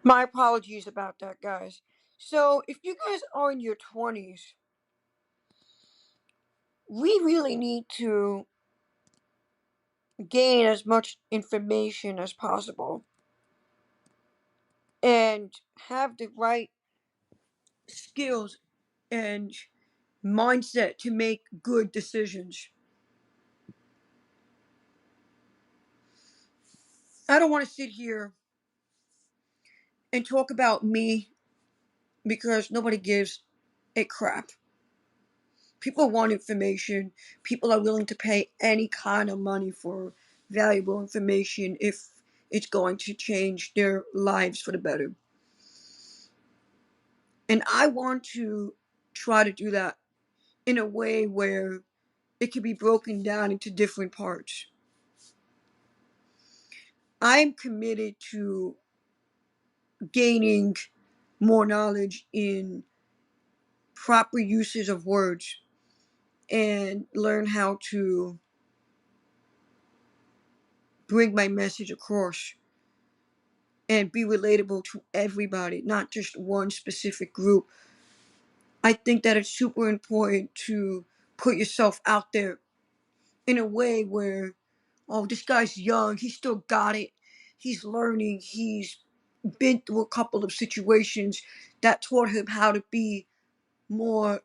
My apologies about that, guys. So, if you guys are in your 20s, we really need to gain as much information as possible and have the right skills and mindset to make good decisions. I don't want to sit here and talk about me because nobody gives a crap. People want information. People are willing to pay any kind of money for valuable information if it's going to change their lives for the better. And I want to try to do that in a way where it can be broken down into different parts. I'm committed to gaining more knowledge in proper uses of words and learn how to bring my message across and be relatable to everybody, not just one specific group. I think that it's super important to put yourself out there in a way where, oh, this guy's young, he still got it, he's learning, he's been through a couple of situations that taught him how to be more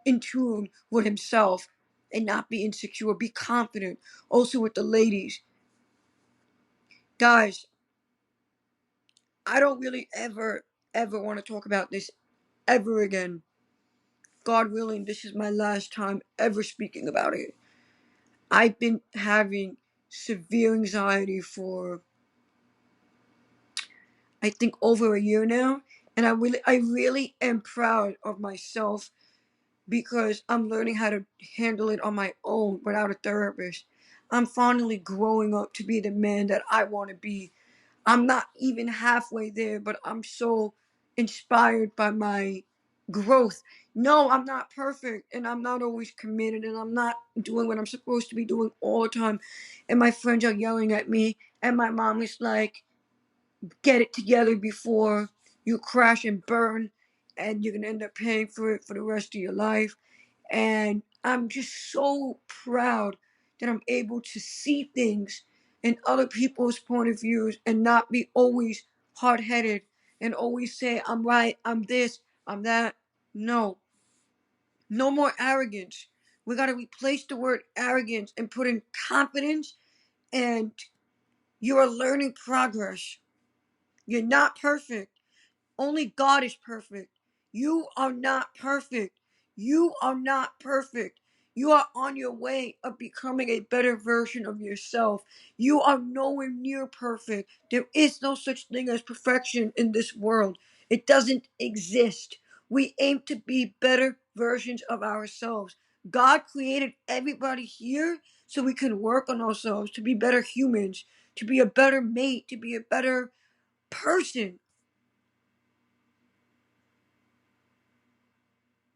in tune with himself and not be insecure, be confident. Also, with the ladies, guys, I don't really ever want to talk about this ever again. God willing, this is my last time ever speaking about it. I've been having severe anxiety for I think over a year now, and I really am proud of myself because I'm learning how to handle it on my own without a therapist. I'm finally growing up to be the man that I want to be. I'm not even halfway there, but I'm so inspired by my growth. No, I'm not perfect and I'm not always committed and I'm not doing what I'm supposed to be doing all the time. And my friends are yelling at me and my mom is like, get it together before you crash and burn and you're going to end up paying for it for the rest of your life. And I'm just so proud that I'm able to see things in other people's point of views and not be always hard-headed and always say I'm right, I'm this, I'm that. No, no more arrogance. We got to replace the word arrogance and put in confidence, and you're a learning progress. You're not perfect. Only God is perfect. You are not perfect. You are not perfect. You are on your way of becoming a better version of yourself. You are nowhere near perfect. There is no such thing as perfection in this world. It doesn't exist. We aim to be better versions of ourselves. God created everybody here so we can work on ourselves to be better humans, to be a better mate, to be a better person.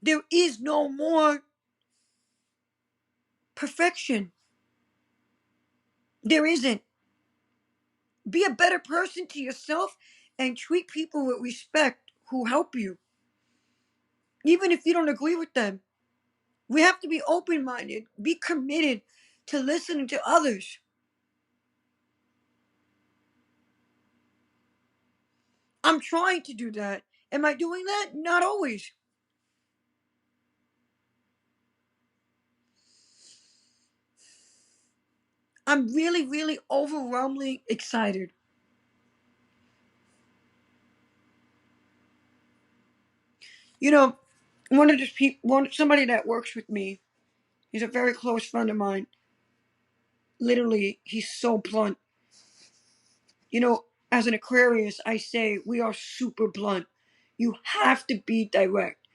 There is no more perfection. There isn't. Be a better person to yourself and treat people with respect who help you, even if you don't agree with them. We have to be open minded, be committed to listening to others. I'm trying to do that. Am I doing that? Not always. I'm really, really overwhelmingly excited. You know, one of the people, somebody that works with me, he's a very close friend of mine. Literally, he's so blunt. You know, as an Aquarius, I say we are super blunt. You have to be direct.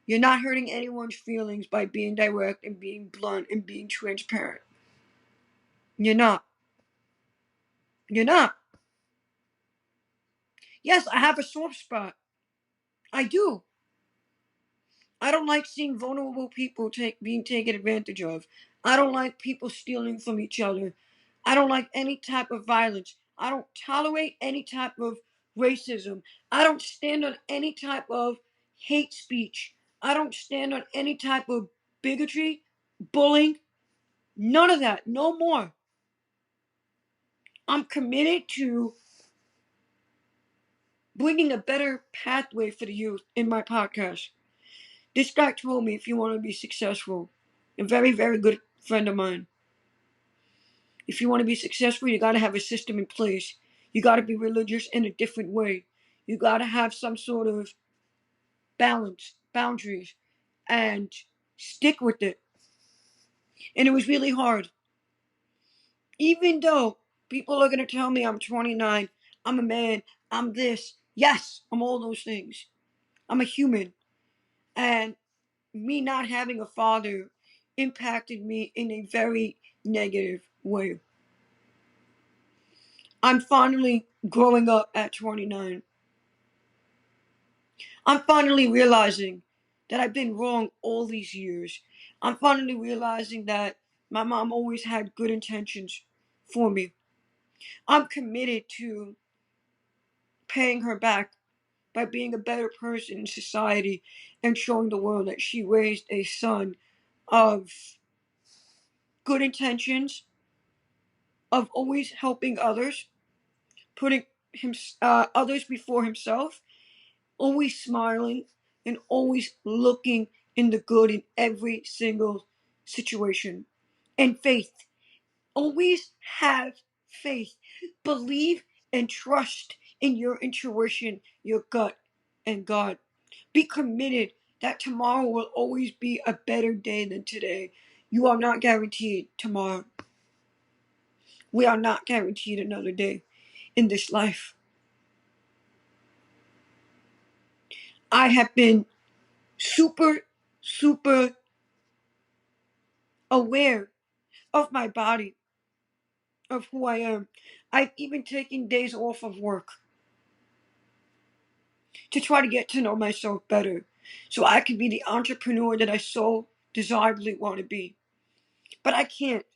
You're not hurting anyone's feelings by being direct and being blunt and being transparent. You're not. You're not. Yes, I have a soft spot. I do. I don't like seeing vulnerable people being taken advantage of. I don't like people stealing from each other. I don't like any type of violence. I don't tolerate any type of racism. I don't stand on any type of hate speech. I don't stand on any type of bigotry, bullying, none of that. No more. I'm committed to bringing a better pathway for the youth in my podcast. This guy told me if you want to be successful, a very, very good friend of mine, if you want to be successful, you got to have a system in place. You got to be religious in a different way. You got to have some sort of balance, boundaries, and stick with it. And it was really hard. Even though people are going to tell me I'm 29, I'm a man, I'm this. Yes, I'm all those things. I'm a human. And me not having a father impacted me in a very negative way. I'm finally growing up at 29. I'm finally realizing that I've been wrong all these years. I'm finally realizing that my mom always had good intentions for me. I'm committed to paying her back by being a better person in society and showing the world that she raised a son of good intentions, of always helping others, putting others before himself, always smiling, and always looking in the good in every single situation. And faith. Always have faith. Believe and trust in your intuition, your gut, and God. Be committed that tomorrow will always be a better day than today. You are not guaranteed tomorrow. We are not guaranteed another day in this life. I have been super, super aware of my body, of who I am. I've even taken days off of work to try to get to know myself better so I can be the entrepreneur that I so desirably want to be. But I can't.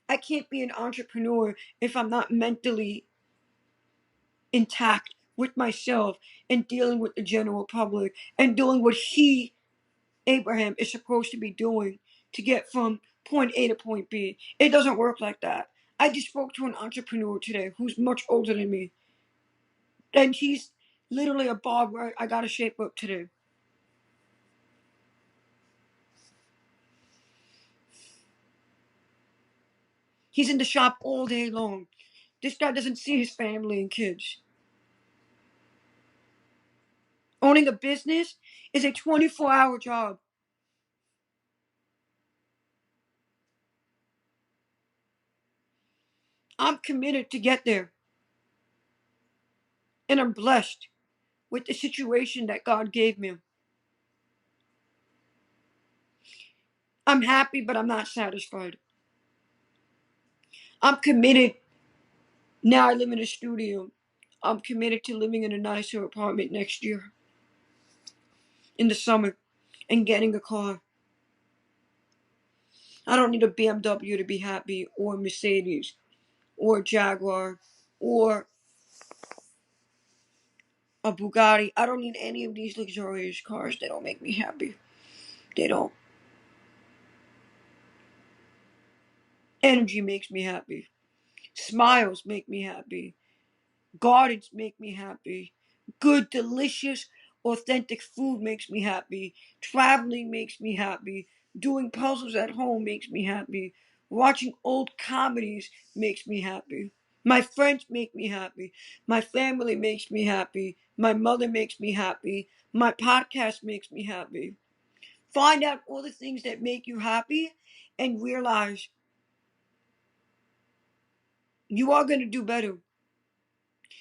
I can't be an entrepreneur if I'm not mentally intact with myself and dealing with the general public and doing what he, Abraham, is supposed to be doing to get from point A to point B. It doesn't work like that. I just spoke to an entrepreneur today who's much older than me, and he's literally a bar where I gotta shape up today. He's in the shop all day long. This guy doesn't see his family and kids. Owning a business is a 24-hour job. I'm committed to get there. And I'm blessed with the situation that God gave me. I'm happy, but I'm not satisfied. I'm committed. Now I live in a studio. I'm committed to living in a nicer apartment next year in the summer and getting a car. I don't need a BMW to be happy, or a Mercedes, or a Jaguar, or a Bugatti. I don't need any of these luxurious cars. They don't make me happy. They don't. Energy makes me happy. Smiles make me happy. Gardens make me happy. Good, delicious, authentic food makes me happy. Traveling makes me happy. Doing puzzles at home makes me happy. Watching old comedies makes me happy. My friends make me happy. My family makes me happy. My mother makes me happy. My podcast makes me happy. Find out all the things that make you happy and realize you are going to do better.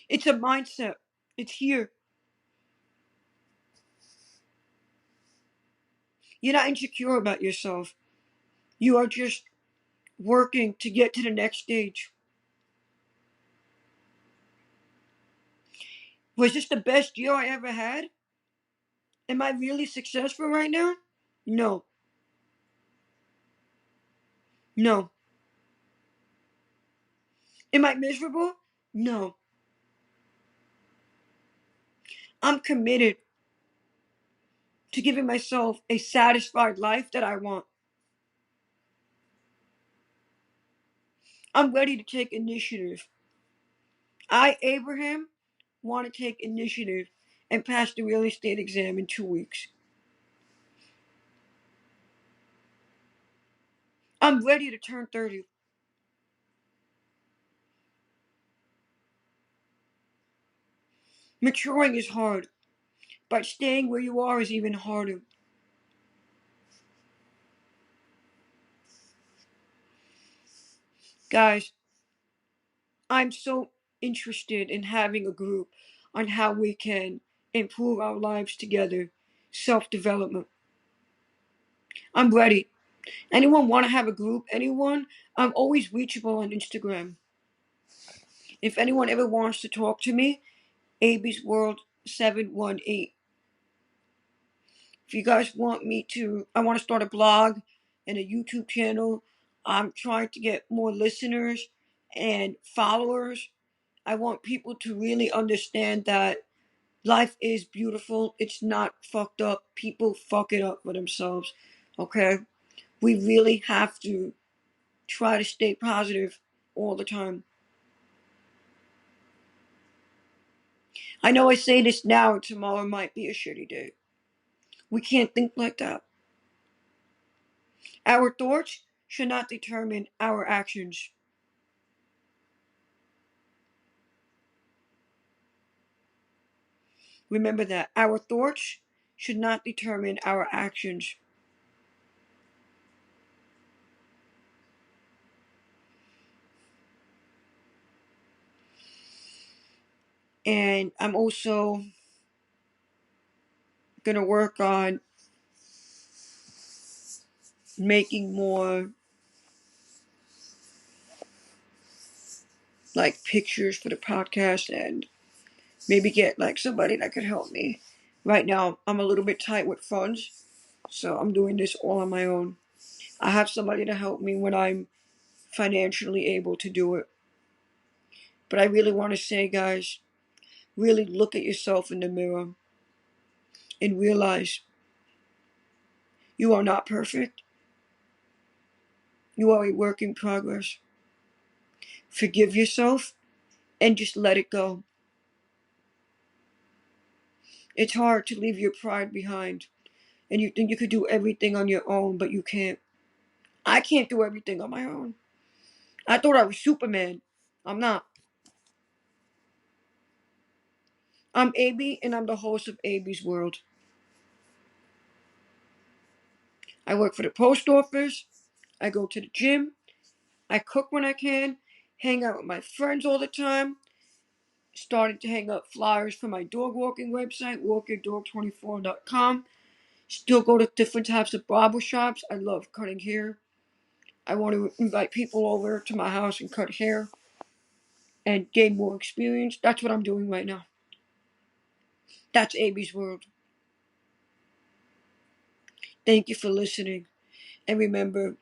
It's a mindset. It's here. You're not insecure about yourself. You are just working to get to the next stage. Was this the best year I ever had? Am I really successful right now? No. No. Am I miserable? No. I'm committed to giving myself a satisfied life that I want. I'm ready to take initiative. I, Abraham, want to take initiative and pass the real estate exam in 2 weeks. I'm ready to turn 30. Maturing is hard, but staying where you are is even harder. Guys, I'm so interested in having a group on how we can improve our lives together. Self-development. I'm ready. Anyone want to have a group? Anyone? I'm always reachable on Instagram. If anyone ever wants to talk to me, Abby's World 718. If you guys want me to, I want to start a blog and a YouTube channel. I'm trying to get more listeners and followers. I want people to really understand that life is beautiful. It's not fucked up. People fuck it up for themselves. Okay? We really have to try to stay positive all the time. I know I say this now and tomorrow might be a shitty day. We can't think like that. Our thoughts should not determine our actions. Remember that. Our thoughts should not determine our actions. And I'm also going to work on making more like pictures for the podcast and maybe get like somebody that could help me. Right now, I'm a little bit tight with funds, so I'm doing this all on my own. I have somebody to help me when I'm financially able to do it. But I really want to say, guys, really look at yourself in the mirror and realize you are not perfect. You are a work in progress. Forgive yourself and just let it go. It's hard to leave your pride behind and you think you could do everything on your own, but you can't. I can't do everything on my own. I thought I was Superman. I'm not. I'm AB and I'm the host of AB's World. I work for the post office. I go to the gym. I cook when I can. Hang out with my friends all the time. Started to hang up flyers for my dog walking website, walkyourdog24.com. Still go to different types of barber shops. I love cutting hair. I want to invite people over to my house and cut hair and gain more experience. That's what I'm doing right now. That's AB's World. Thank you for listening. And remember,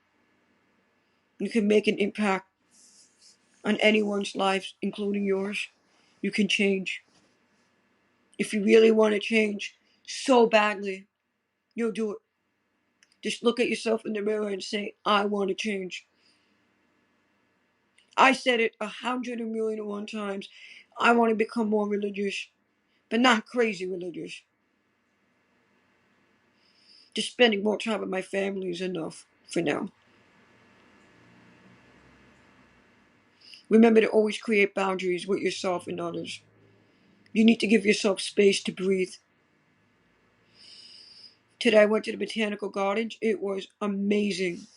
you can make an impact on anyone's lives, including yours. You can change. If you really want to change so badly, you'll do it. Just look at yourself in the mirror and say, I want to change. I said it 100,000,001 times. I want to become more religious, but not crazy religious. Just spending more time with my family is enough for now. Remember to always create boundaries with yourself and others. You need to give yourself space to breathe. Today I went to the botanical gardens. It was amazing.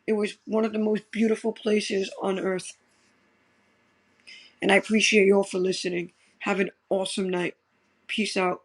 It was one of the most beautiful places on earth. And I appreciate you all for listening. Have an awesome night. Peace out.